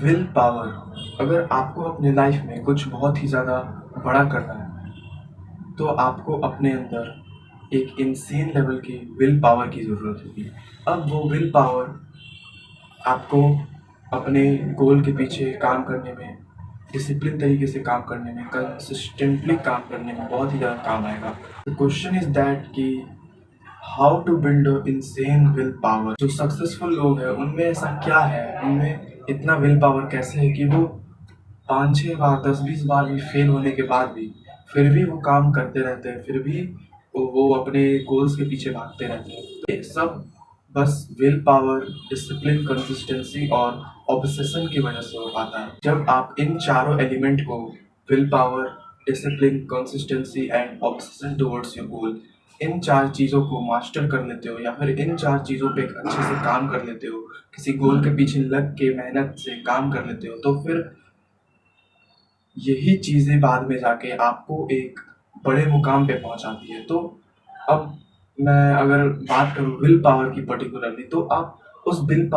Will power. अगर आपको अपने लाइफ में कुछ बहुत ही ज़्यादा बड़ा करना है तो आपको अपने अंदर एक इंसेन लेवल की विल पावर की ज़रूरत होगी। अब वो विल पावर आपको अपने गोल के पीछे काम करने में, डिसिप्लिन तरीके से काम करने में, कंसिस्टेंटली काम करने में बहुत ही ज़्यादा काम आएगा। द क्वेश्चन इज़ दैट कि how to build insane willpower. जो सक्सेसफुल लोग हैं उनमें ऐसा क्या है, उनमें इतना विल पावर कैसे है कि वो 5-6 बार 10-20 बार भी फेल होने के बाद भी फिर भी वो काम करते रहते हैं, फिर भी वो अपने गोल्स के पीछे भागते रहते हैं। तो ये सब बस विल पावर, डिसिप्लिन, कंसिस्टेंसी और ऑब्सेशन की वजह से हो पाता है। जब आप इन चारों एलिमेंट को, will power, discipline, consistency and obsession towards your goal, इन 4 चीज़ों को मास्टर कर लेते हो या फिर इन 4 चीज़ों पे अच्छे से काम कर लेते हो, किसी गोल के पीछे लग के मेहनत से काम कर लेते हो, तो फिर यही चीज़ें बाद में जाके आपको एक बड़े मुकाम पे पहुंचाती है। तो अब मैं अगर बात करूँ विल पावर की पर्टिकुलरली, तो आप उस विल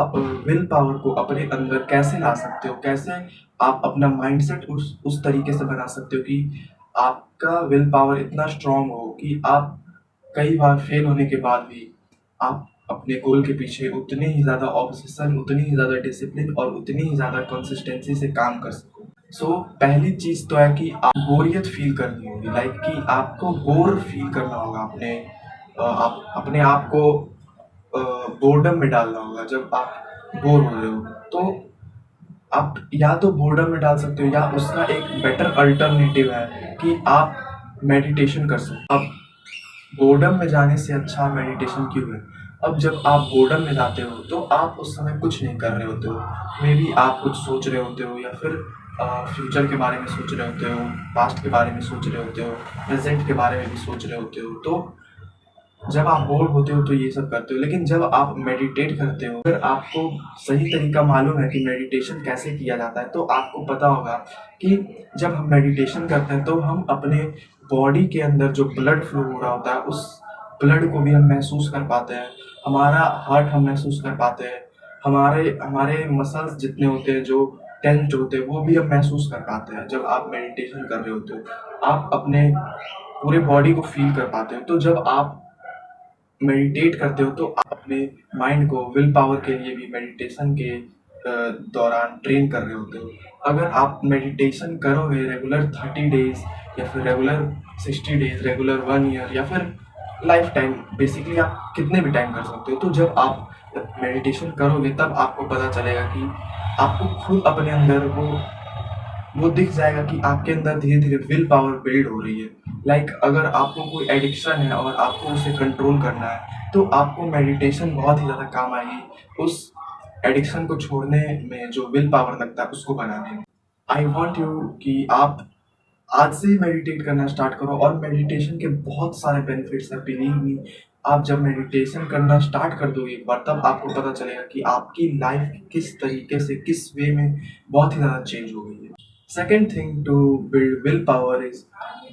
पावर को अपने अंदर कैसे ला सकते हो, कैसे आप अपना माइंडसेट उस तरीके से बना सकते हो कि आपका विल पावर इतना स्ट्रांग हो कि आप कई बार फेल होने के बाद भी आप अपने गोल के पीछे उतने ही ज़्यादा ऑब्सेशन, उतनी ही ज़्यादा डिसिप्लिन और उतनी ही ज़्यादा कंसिस्टेंसी से काम कर सको। पहली चीज़ तो है कि आप बोरियत फील करनी होगी, लाइक कि आपको बोर फील करना होगा, आप अपने आप को बोर्डम में डालना होगा। जब आप बोर हो रहे हो तो आप या तो बोर्डम में डाल सकते हो या उसका एक बेटर अल्टरनेटिव है कि आप मेडिटेशन कर सकते हो। अब बोर्डम में जाने से अच्छा मेडिटेशन क्यों है? अब जब आप बोर्डम में जाते हो तो आप उस समय कुछ नहीं कर रहे होते हो, मे बी आप कुछ सोच रहे होते हो या फिर फ्यूचर के बारे में सोच रहे होते हो, पास्ट के बारे में सोच रहे होते हो, प्रेजेंट के बारे में भी सोच रहे होते हो। तो जब आप बोर होते हो तो ये सब करते हो, लेकिन जब आप मेडिटेट करते हो, अगर आपको सही तरीका मालूम है कि मेडिटेशन कैसे किया जाता है, तो आपको पता होगा कि जब हम मेडिटेशन करते हैं तो हम अपने बॉडी के अंदर जो ब्लड फ्लो हो रहा होता है उस ब्लड को भी हम महसूस कर पाते हैं, हमारा हार्ट हम महसूस कर पाते हैं, हमारे हमारे मसल्स जितने होते हैं जो टेंस्ड होते हैं वो भी हम महसूस कर पाते हैं। जब आप मेडिटेशन कर रहे होते हो आप अपने पूरे बॉडी को फील कर पाते हो। तो जब आप मेडिटेट करते हो तो आप अपने माइंड को विल पावर के लिए भी मेडिटेशन के दौरान ट्रेन कर रहे होते हो। अगर आप मेडिटेशन करोगे रेगुलर 30 डेज या फिर रेगुलर 60 डेज, रेगुलर 1 ईयर या फिर लाइफ टाइम, बेसिकली आप कितने भी टाइम कर सकते हो। तो जब आप मेडिटेशन करोगे तब आपको पता चलेगा कि आपको खुद अपने अंदर वो दिख जाएगा कि आपके अंदर धीरे धीरे विल पावर बिल्ड हो रही है। लाइक अगर आपको कोई एडिक्शन है और आपको उसे कंट्रोल करना है तो आपको मेडिटेशन बहुत ही ज़्यादा काम आएगी उस एडिक्शन को छोड़ने में, जो विल पावर लगता है उसको बनाने में। आई वॉन्ट यू कि आप आज से ही मेडिटेट करना स्टार्ट करो, और मेडिटेशन के बहुत सारे बेनिफिट्स हैं, बिलीव मी। आप जब मेडिटेशन करना स्टार्ट कर दोगे एक बार, तब आपको पता चलेगा कि आपकी लाइफ किस तरीके से, किस वे में बहुत ही ज़्यादा चेंज हो गई है। Second thing to build will power is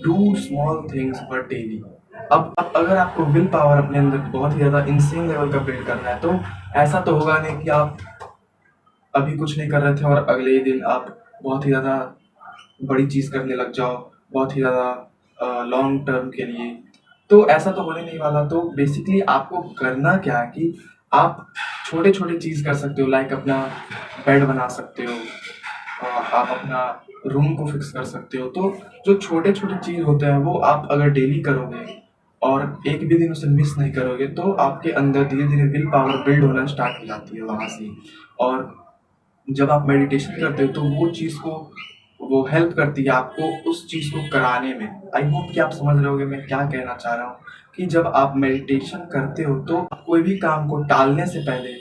do small things but daily. अब अगर आपको विल पावर अपने अंदर बहुत ही ज़्यादा इंसेन लेवल का बिल्ड करना है तो ऐसा तो होगा नहीं कि आप अभी कुछ नहीं कर रहे थे और अगले ही दिन आप बहुत ही ज़्यादा बड़ी चीज़ करने लग जाओ, बहुत ही ज़्यादा लॉन्ग टर्म के लिए। तो ऐसा तो होने नहीं वाला। तो बेसिकली आपको करना क्या है कि आप छोटे छोटे चीज़ कर सकते हो, लाइक अपना बेड बना सकते हो, आप अपना रूम को फिक्स कर सकते हो। तो जो छोटे छोटे चीज़ होते हैं वो आप अगर डेली करोगे और एक भी दिन उसे मिस नहीं करोगे तो आपके अंदर धीरे धीरे विल पावर बिल्ड होना स्टार्ट हो जाती है वहाँ से। और जब आप मेडिटेशन करते हो तो वो चीज़ को, वो हेल्प करती है आपको उस चीज़ को कराने में। आई होप कि आप समझ रहे होगे मैं क्या कहना चाह रहा हूँ कि जब आप मेडिटेशन करते हो तो आप कोई भी काम को टालने से पहले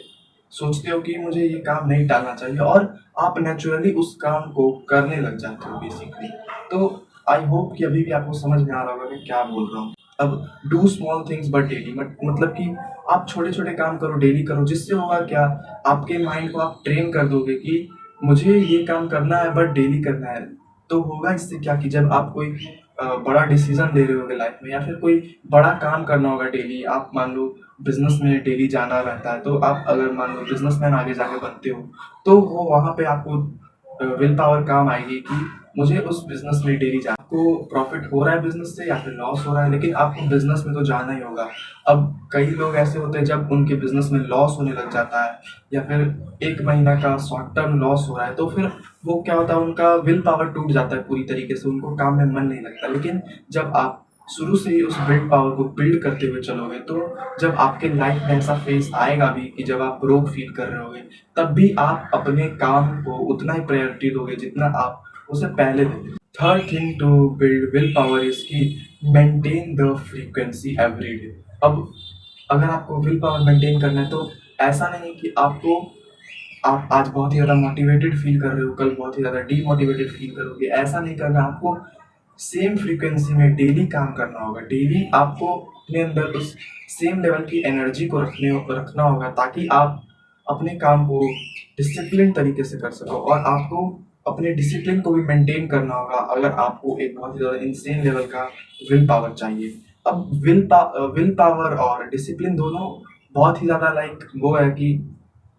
सोचते हो कि मुझे ये काम नहीं टालना चाहिए, और आप नेचुरली उस काम को करने लग जाते हो बेसिकली। तो आई होप कि अभी भी आपको समझ में आ रहा होगा मैं क्या बोल रहा हूँ। अब do small things but daily, मतलब कि आप छोटे छोटे काम करो, डेली करो, जिससे होगा क्या, आपके माइंड को आप ट्रेन कर दोगे कि मुझे ये काम करना है बट डेली करना है। तो होगा इससे क्या कि जब आप कोई बड़ा डिसीजन ले रहे होगे लाइफ में, या फिर कोई बड़ा काम करना होगा डेली। आप मान लो बिजनेस में डेली जाना रहता है, तो आप अगर मान लो बिजनेसमैन आगे जाके बनते हो, तो वो वहाँ पे आपको विल पावर काम आएगी कि मुझे उस बिजनेस में डेली जाना। आपको प्रॉफिट हो रहा है बिजनेस से या फिर लॉस हो रहा है, लेकिन आपको बिजनेस में तो जाना ही होगा। अब कई लोग ऐसे होते हैं जब उनके बिजनेस में लॉस होने लग जाता है, या फिर एक महीना का शॉर्ट टर्म लॉस हो रहा है, तो फिर वो क्या होता है, उनका विल पावर टूट जाता है पूरी तरीके से, उनको काम में मन नहीं लगता। लेकिन जब आप शुरू से ही उस विल पावर को बिल्ड करते हुए चलोगे, तो जब आपके लाइफ में ऐसा फेज आएगा भी कि जब आप ब्रोक फील कर रहे होगे, तब भी आप अपने काम को उतना ही प्रायोरिटी दोगे जितना आप उसे पहले देते। Third thing to build will power is कि maintain the frequency every day. अब अगर आपको विल पावर मेंटेन करना है, तो ऐसा नहीं कि आप आज बहुत ही ज़्यादा मोटिवेटेड फील कर रहे हो, कल बहुत ही ज़्यादा डीमोटिवेटेड फील करोगे। ऐसा नहीं करना, आपको सेम फ्रीक्वेंसी में डेली काम करना होगा। डेली आपको अपने अंदर उस सेम लेवल की एनर्जी को रखना होगा, ताकि आप अपने काम को डिसिप्लिन तरीके से कर सको। और आपको अपने डिसिप्लिन को भी मेंटेन करना होगा अगर आपको एक बहुत ही ज़्यादा इंसेन लेवल का विल पावर चाहिए। अब विल पावर और डिसिप्लिन दोनों बहुत ही ज़्यादा लाइक वो है कि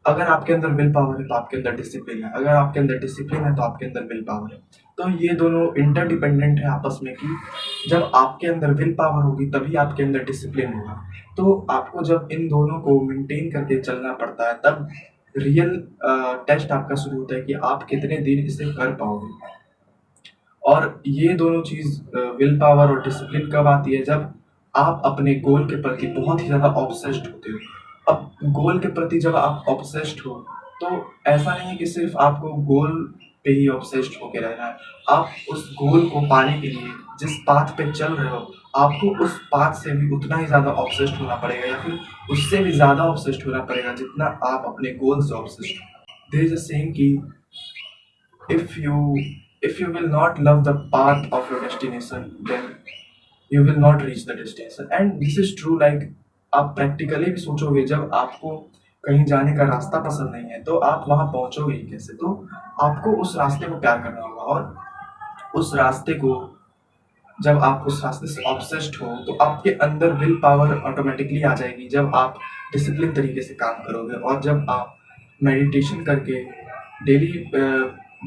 अगर आपके अंदर विल पावर है तो आपके अंदर डिसिप्लिन है, अगर आपके अंदर डिसिप्लिन है तो आपके अंदर विल पावर है। तो ये दोनों इंटरडिपेंडेंट है आपस में, कि जब आपके अंदर विल पावर होगी तभी आपके अंदर डिसिप्लिन होगा। तो आपको जब इन दोनों को मेंटेन करके चलना पड़ता है, तब रियल टेस्ट आपका शुरू होता है कि आप कितने दिन इसे कर पाओगे। और ये दोनों चीज़ विल पावर और डिसिप्लिन कब आती है, जब आप अपने गोल के प्रति बहुत ही ज़्यादा ऑब्सेस्ड होते हो। अब गोल के प्रति जब आप ऑब्सेस्ड हो, तो ऐसा नहीं है कि सिर्फ आपको गोल पे ही ऑब्सेस्ड होके रहना है। आप उस गोल को पाने के लिए जिस पाथ पे चल रहे हो, आपको उस पाथ से भी उतना ही ज़्यादा ऑब्सेस्ड होना पड़ेगा, या फिर उससे भी ज़्यादा ऑब्सेस्ड होना पड़ेगा जितना आप अपने गोल से ऑब्सेस्ड हो। देयर इज अ सेइंग कि if you if you will not love the path of your destination, then you will not reach the destination, and this is true। like आप प्रैक्टिकली भी सोचोगे, जब आपको कहीं जाने का रास्ता पसंद नहीं है, तो आप वहां पहुंचोगे ही कैसे। तो आपको उस रास्ते को प्यार करना होगा, और उस रास्ते को जब आप उस रास्ते से ऑब्सेस्ड हो, तो आपके अंदर विल पावर ऑटोमेटिकली आ जाएगी जब आप डिसिप्लिन तरीके से काम करोगे। और जब आप मेडिटेशन करके डेली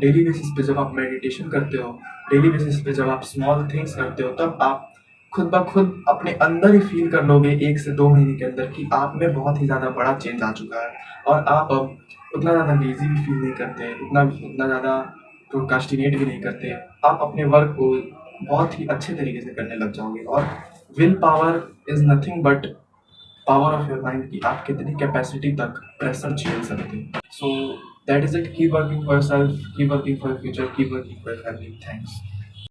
डेली बेसिस पे जब आप मेडिटेशन करते हो, डेली बेसिस पे जब आप स्मॉल थिंग्स करते हो, तब आप खुद ब खुद अपने अंदर ही फील कर लोगे 1 से 2 महीने के अंदर कि आप में बहुत ही ज़्यादा बड़ा चेंज आ चुका है। और आप अब उतना ज़्यादा लेज़ी भी फील नहीं करते, उतना ज़्यादा प्रोक्रास्टिनेट भी नहीं करते। आप अपने वर्क को बहुत ही अच्छे तरीके से करने लग जाओगे। और will power is nothing but power of your mind, कि आप कितनी कैपेसिटी तक प्रेशर झेल सकते हैं। So that is it. Keep working for yourself, keep working for your future, keep working for your family. Thanks.